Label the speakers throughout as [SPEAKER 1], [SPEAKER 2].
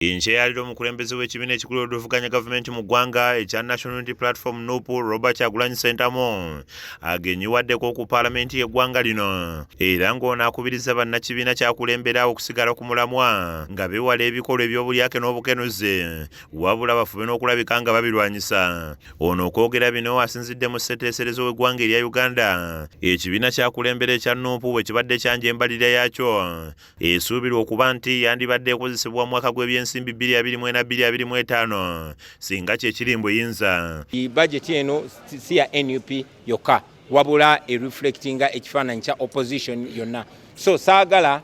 [SPEAKER 1] Enkyeyaliro omukulembeze w'ekibiina ekikulu oluvuganya gavumenti mu ggwanga ekya National Unity Platform NUP Robert Kyagulannyi Ssentamu agenyiwaddeko ku paalamenti y'eggwanga lino era ng'ono akubiriza bannakibiina kyakulembera okusigala ku mulamwa nga beewala ebikolwa eby'obulyake n'obukenuzi wabula bafube n'okulabika nga babirwanyisa. Ono okwogera bino asinzidde mu ssetteeserezo w'eggwanga erya Uganda ekibiina kyakulembera ekya NUP bwe kibadde kyanja embalirira yaakyo esuubirwa okuba nti yandibadde ekozesebwa mu mwaka gw'ebyensimbi 2024-2025 singa kyekiri mbuyinza.
[SPEAKER 2] Budget eno si ya NUP yokka wabula reflectinga ekifaananyi kya opposition yonna. So saagala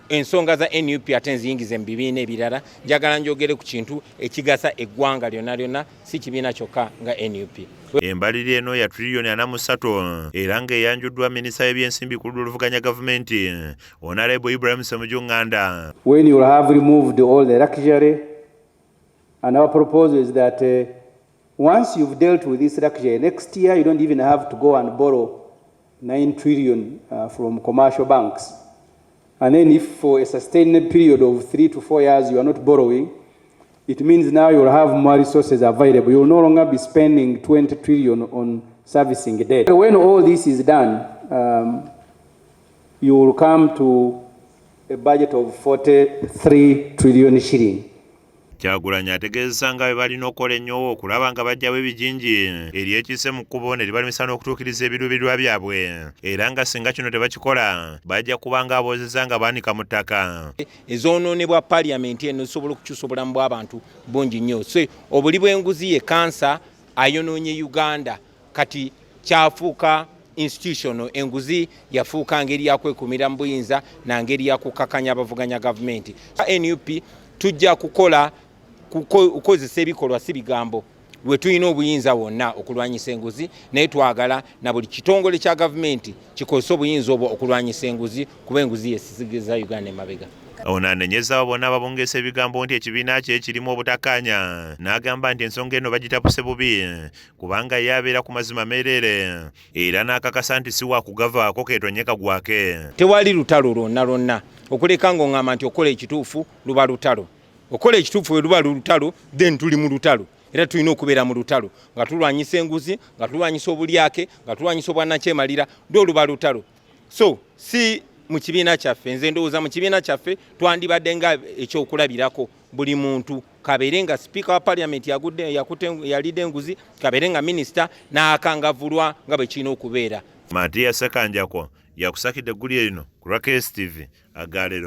[SPEAKER 2] ensonga za NUP ate nziyingize mu bibiina ebirala, njagala njogere ku kintu ekigasa eggwanga lyonna si kibiina kyokka nga NUP.
[SPEAKER 1] Embalirira eno ya triliyoni 43 era ng'eyanjuddwa minisita w'ebyensimbi ku luvuganya gavumenti Honorable Ibrahim Ssemujju-Nganda.
[SPEAKER 3] When you have removed all the luxury, and our proposal is that once you've dealt with this luxury, next year you don't even have to go and borrow 9 trillion from commercial banks. And then if for a sustained period of 3 to 4 years you are not borrowing, it means now you will have more resources available. You will no longer be spending 20 trillion on servicing debt. When all this is done, you will come to a budget of 43 trillion shilling.
[SPEAKER 1] Kyagulannyi ategeezesa nga bwe balina okukola ennyo okulaba nga bajjawo ebijinji eri ekise mu kkubo ne libalemesa n'okutuukiriza ebiruubirirwa byabwe era nga singa kino tebakikola bajja kuba nga aboozeza nga baanika mu ttaka.
[SPEAKER 2] Ezoonoonebwa paaliyamenti eno zisobola okukyusa obulamu bw'abantu bungi nnyo. So obuli bw'enguzi ye kansa ayonoonye Uganda kati kyafuuka institutional. Enguzi yafuuka ngeri yakwekumira mu buyinza na ngeri yakukakanya abavuganya gavumenti. NUP tujja kukola kukozesa ebikolwa si bigambo. We tulina obuyinza wonna okulwanyisa enguzi naye twagala na buli kitongole kya gavumenti kikozesa obuyinza obwo okulwanyisa enguzi kuba enguzi yesisigeza Uganda emabega.
[SPEAKER 1] Ono anenyeza bonna ababongesa ebigambo nti ekibiina kye kirimu obutakkaanya n'agamba nti ensonga eno bagitapuse bubi kubanga ye abeera ku mazima meerere era n'akakasa nti si waakugavaako keetonyeka gwake.
[SPEAKER 2] Tewali lutalo lwonna okuleka ng'oŋŋamba nti okola ekituufu luba lutalo. Okola ekituufu we luba lutalo then tuli mu lutalo era tulina okubeera mu lutalo nga tulwanyisa enguzi, nga tulwanyisa obulyake, nga tulwanyisa obwannakyemalira luba lutalo. So si mu kibiina kyaffe, nze ndowooza mu kibiina kyaffe twandibadde nga ekyokulabirako buli muntu kabeere nga sipiika wa paaliyamenti yalidde enguzi, kabeere nga minisita n'akangavulwa nga bwe kirina okubeera.
[SPEAKER 1] Matiya Sekanjako yakusakidde eggulire lino ku KSTV Agalero.